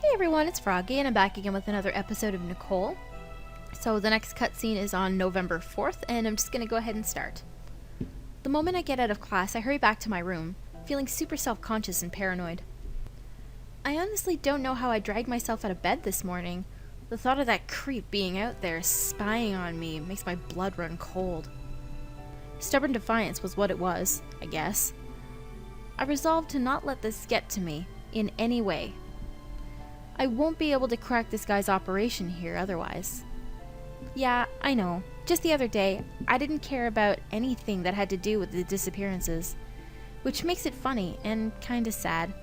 Hey everyone, it's Froggy, and I'm back again with another episode of Nicole. So the next cutscene is on November 4th, and I'm just gonna go ahead and start. The moment I get out of class, I hurry back to my room, feeling super self-conscious and paranoid. I honestly don't know how I dragged myself out of bed this morning. The thought of that creep being out there, spying on me, makes my blood run cold. Stubborn defiance was what it was, I guess. I resolved to not let this get to me, in any way. I won't be able to crack this guy's operation here otherwise. Yeah, I know. Just the other day, I didn't care about anything that had to do with the disappearances, which makes it funny and kinda sad.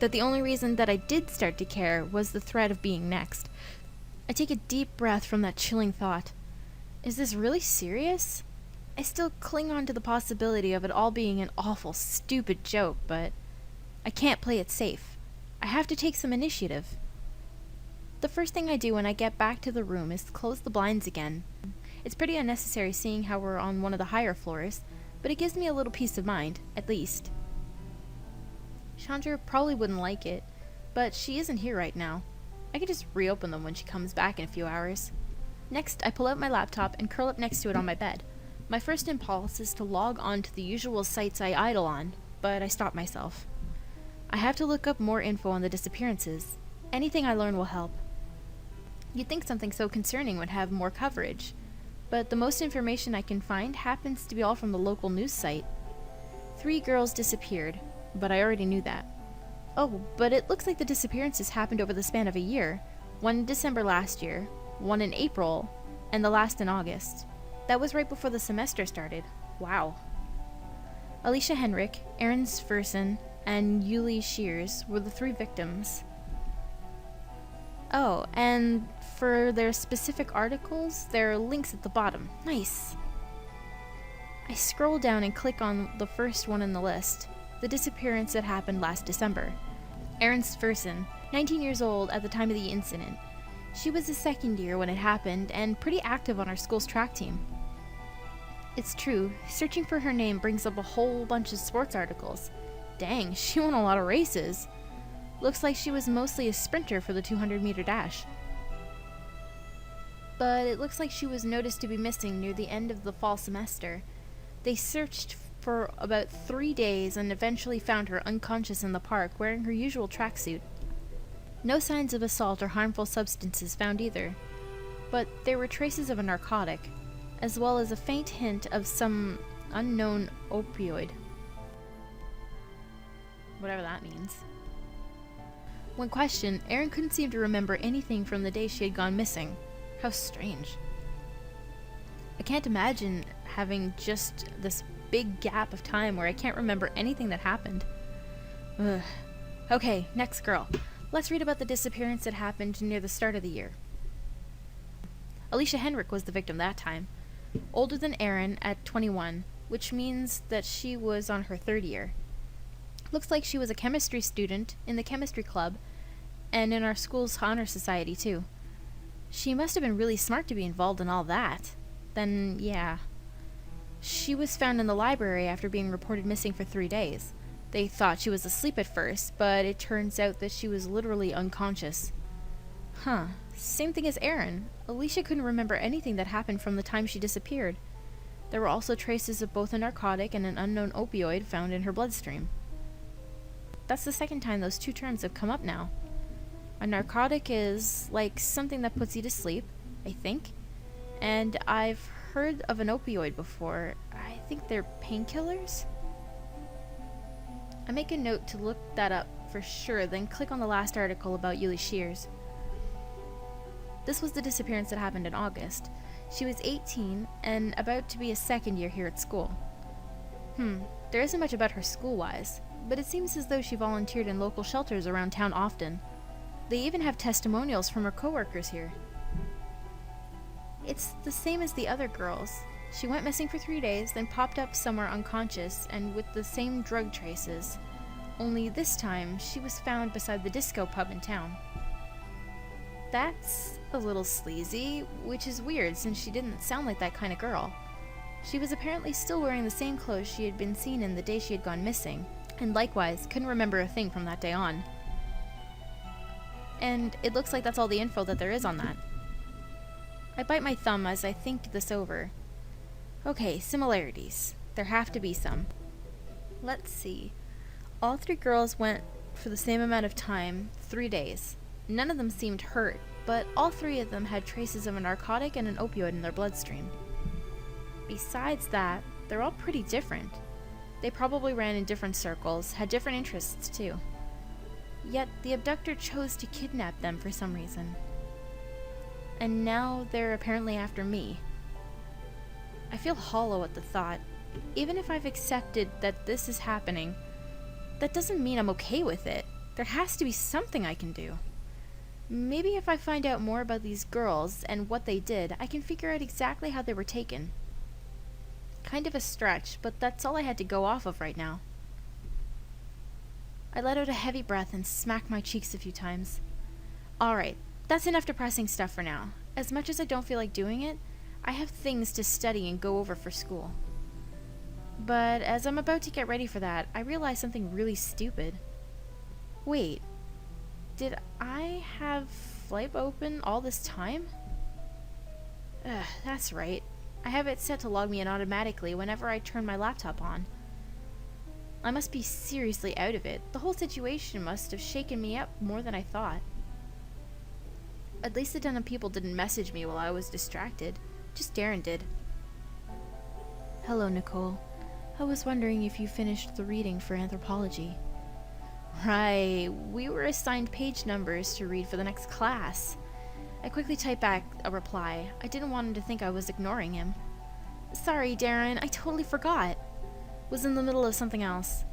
That the only reason that I did start to care was the threat of being next. I take a deep breath from that chilling thought. Is this really serious? I still cling on to the possibility of it all being an awful, stupid joke, but I can't play it safe. I have to take some initiative. The first thing I do when I get back to the room is to close the blinds again. It's pretty unnecessary seeing how we're on one of the higher floors, but it gives me a little peace of mind, at least. Chandra probably wouldn't like it, but she isn't here right now. I can just reopen them when she comes back in a few hours. Next, I pull out my laptop and curl up next to it on my bed. My first impulse is to log on to the usual sites I idle on, but I stop myself. I have to look up more info on the disappearances. Anything I learn will help. You'd think something so concerning would have more coverage, but the most information I can find happens to be all from the local news site. 3 girls disappeared, but I already knew that. Oh, but it looks like the disappearances happened over the span of a year. One in December last year, one in April, and the last in August. That was right before the semester started. Wow. Alicia Henrik, Aaron Sverson, and Yuli Shears were the 3 victims. Oh, and for their specific articles, there are links at the bottom. Nice! I scroll down and click on the first one in the list, the disappearance that happened last December. Erin Sverson, 19 years old at the time of the incident. She was a second year when it happened and pretty active on our school's track team. It's true, searching for her name brings up a whole bunch of sports articles. Dang, she won a lot of races. Looks like she was mostly a sprinter for the 200-meter dash. But it looks like she was noticed to be missing near the end of the fall semester. They searched for about 3 days and eventually found her unconscious in the park wearing her usual tracksuit. No signs of assault or harmful substances found either, but there were traces of a narcotic, as well as a faint hint of some unknown opioid. Whatever that means. When questioned, Erin couldn't seem to remember anything from the day she had gone missing. How strange. I can't imagine having just this big gap of time where I can't remember anything that happened. Ugh. Okay, next girl. Let's read about the disappearance that happened near the start of the year. Alicia Henrik was the victim that time. Older than Erin at 21, which means that she was on her 3rd year. Looks like she was a chemistry student in the chemistry club and in our school's honor society too. She must have been really smart to be involved in all that. Then, yeah. She was found in the library after being reported missing for 3 days. They thought she was asleep at first, but it turns out that she was literally unconscious. Huh. Same thing as Erin. Alicia couldn't remember anything that happened from the time she disappeared. There were also traces of both a narcotic and an unknown opioid found in her bloodstream. That's the second time those 2 terms have come up now. A narcotic is like something that puts you to sleep, I think. And I've heard of an opioid before. I think they're painkillers? I make a note to look that up for sure, then click on the last article about Yuli Shears. This was the disappearance that happened in August. She was 18 and about to be a 2nd year here at school. There isn't much about her school-wise, but it seems as though she volunteered in local shelters around town often. They even have testimonials from her coworkers here. It's the same as the other girls. She went missing for 3 days, then popped up somewhere unconscious and with the same drug traces. Only this time, she was found beside the disco pub in town. That's a little sleazy, which is weird since she didn't sound like that kind of girl. She was apparently still wearing the same clothes she had been seen in the day she had gone missing, and likewise couldn't remember a thing from that day on. And it looks like that's all the info that there is on that. I bite my thumb as I think this over. Okay, similarities. There have to be some. Let's see. All 3 girls went for the same amount of time, 3 days. None of them seemed hurt, but all 3 of them had traces of a narcotic and an opioid in their bloodstream. Besides that, they're all pretty different. They probably ran in different circles, had different interests too. Yet the abductor chose to kidnap them for some reason. And now they're apparently after me. I feel hollow at the thought. Even if I've accepted that this is happening, that doesn't mean I'm okay with it. There has to be something I can do. Maybe if I find out more about these girls and what they did, I can figure out exactly how they were taken. Kind of a stretch, but that's all I had to go off of right now. I let out a heavy breath and smacked my cheeks a few times. Alright, that's enough depressing stuff for now. As much as I don't feel like doing it, I have things to study and go over for school. But as I'm about to get ready for that, I realize something really stupid. Wait, did I have Flight open all this time? That's right. I have it set to log me in automatically whenever I turn my laptop on. I must be seriously out of it. The whole situation must have shaken me up more than I thought. At least the den of people didn't message me while I was distracted. Just Darren did. Hello, Nicole. I was wondering if you finished the reading for anthropology. Right, we were assigned page numbers to read for the next class. I quickly typed back a reply. I didn't want him to think I was ignoring him. Sorry, Darren, I totally forgot. Was in the middle of something else.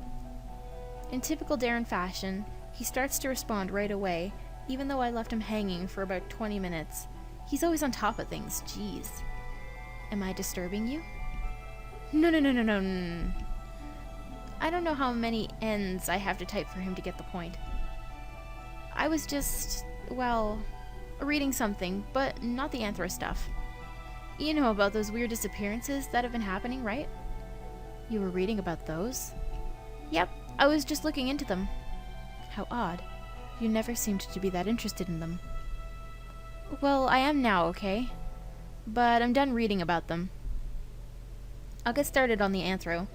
In typical Darren fashion, he starts to respond right away, even though I left him hanging for about 20 minutes. He's always on top of things, jeez. Am I disturbing you? No. I don't know how many N's I have to type for him to get the point. I was just, well, reading something, but not the anthro stuff. You know about those weird disappearances that have been happening, right? You were reading about those? Yep, I was just looking into them. How odd. You never seemed to be that interested in them. Well, I am now, okay? But I'm done reading about them. I'll get started on the anthro.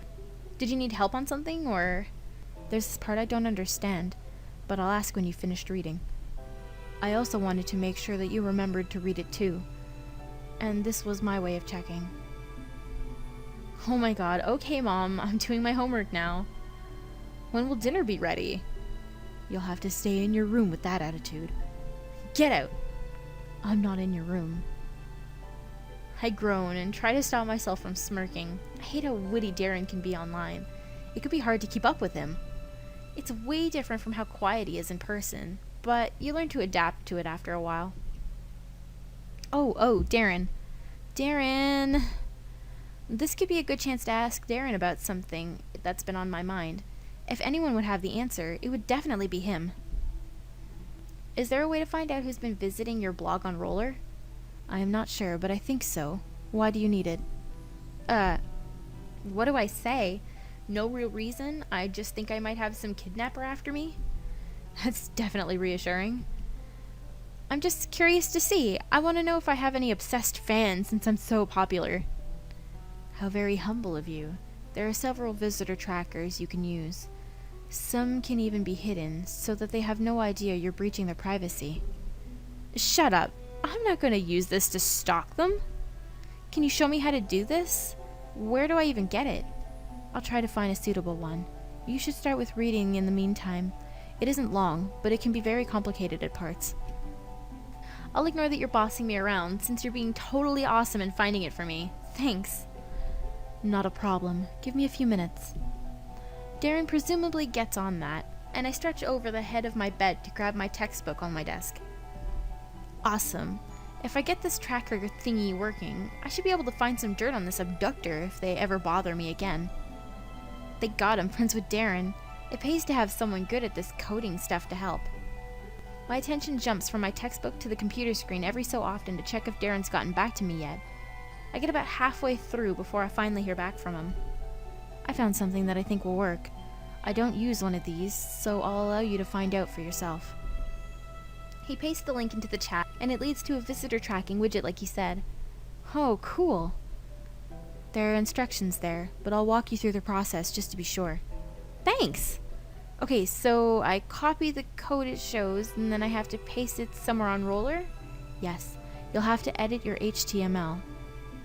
Did you need help on something, or... There's this part I don't understand, but I'll ask when you finished reading. I also wanted to make sure that you remembered to read it too. And this was my way of checking. Oh my god, okay Mom, I'm doing my homework now. When will dinner be ready? You'll have to stay in your room with that attitude. Get out! I'm not in your room. I groan and try to stop myself from smirking. I hate how witty Darren can be online. It could be hard to keep up with him. It's way different from how quiet he is in person, but you learn to adapt to it after a while. Oh, Darren. Darren! This could be a good chance to ask Darren about something that's been on my mind. If anyone would have the answer, it would definitely be him. Is there a way to find out who's been visiting your blog on Roller? I am not sure, but I think so. Why do you need it? What do I say? No real reason? I just think I might have some kidnapper after me? That's definitely reassuring. I'm just curious to see. I want to know if I have any obsessed fans since I'm so popular. How very humble of you. There are several visitor trackers you can use. Some can even be hidden, so that they have no idea you're breaching their privacy. Shut up. I'm not going to use this to stalk them. Can you show me how to do this? Where do I even get it? I'll try to find a suitable one. You should start with reading in the meantime. It isn't long, but it can be very complicated at parts. I'll ignore that you're bossing me around, since you're being totally awesome in finding it for me. Thanks. Not a problem. Give me a few minutes. Darren presumably gets on that, and I stretch over the head of my bed to grab my textbook on my desk. Awesome. If I get this tracker thingy working, I should be able to find some dirt on this abductor if they ever bother me again. Thank God I'm friends with Darren. It pays to have someone good at this coding stuff to help. My attention jumps from my textbook to the computer screen every so often to check if Darren's gotten back to me yet. I get about halfway through before I finally hear back from him. I found something that I think will work. I don't use one of these, so I'll allow you to find out for yourself. He pastes the link into the chat, and it leads to a visitor tracking widget like he said. Oh, cool. There are instructions there, but I'll walk you through the process just to be sure. Thanks! Okay, so I copy the code it shows, and then I have to paste it somewhere on Roller? Yes, you'll have to edit your HTML.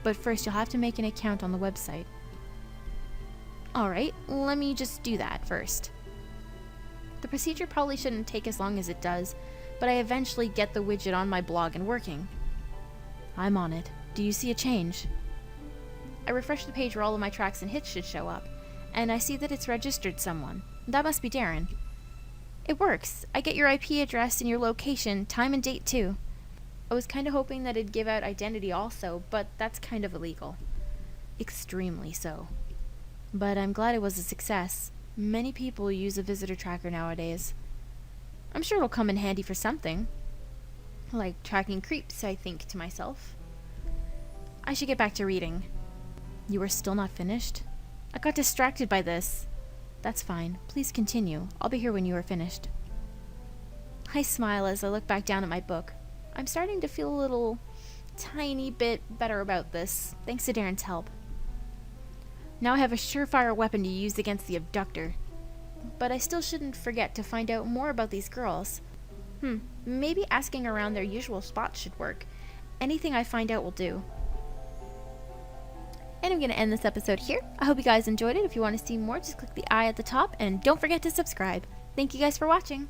But first, you'll have to make an account on the website. Alright, let me just do that first. The procedure probably shouldn't take as long as it does, but I eventually get the widget on my blog and working. I'm on it. Do you see a change? I refresh the page where all of my tracks and hits should show up, and I see that it's registered someone. That must be Darren. It works. I get your IP address and your location, time and date too. I was kind of hoping that it'd give out identity also, but that's kind of illegal. Extremely so. But I'm glad it was a success. Many people use a visitor tracker nowadays. I'm sure it'll come in handy for something. Like tracking creeps, I think to myself. I should get back to reading. You are still not finished? I got distracted by this. That's fine. Please continue. I'll be here when you are finished. I smile as I look back down at my book. I'm starting to feel a little tiny bit better about this, thanks to Darren's help. Now I have a surefire weapon to use against the abductor. But I still shouldn't forget to find out more about these girls. Maybe asking around their usual spots should work. Anything I find out will do. And I'm going to end this episode here. I hope you guys enjoyed it. If you want to see more, just click the I at the top, and don't forget to subscribe. Thank you guys for watching.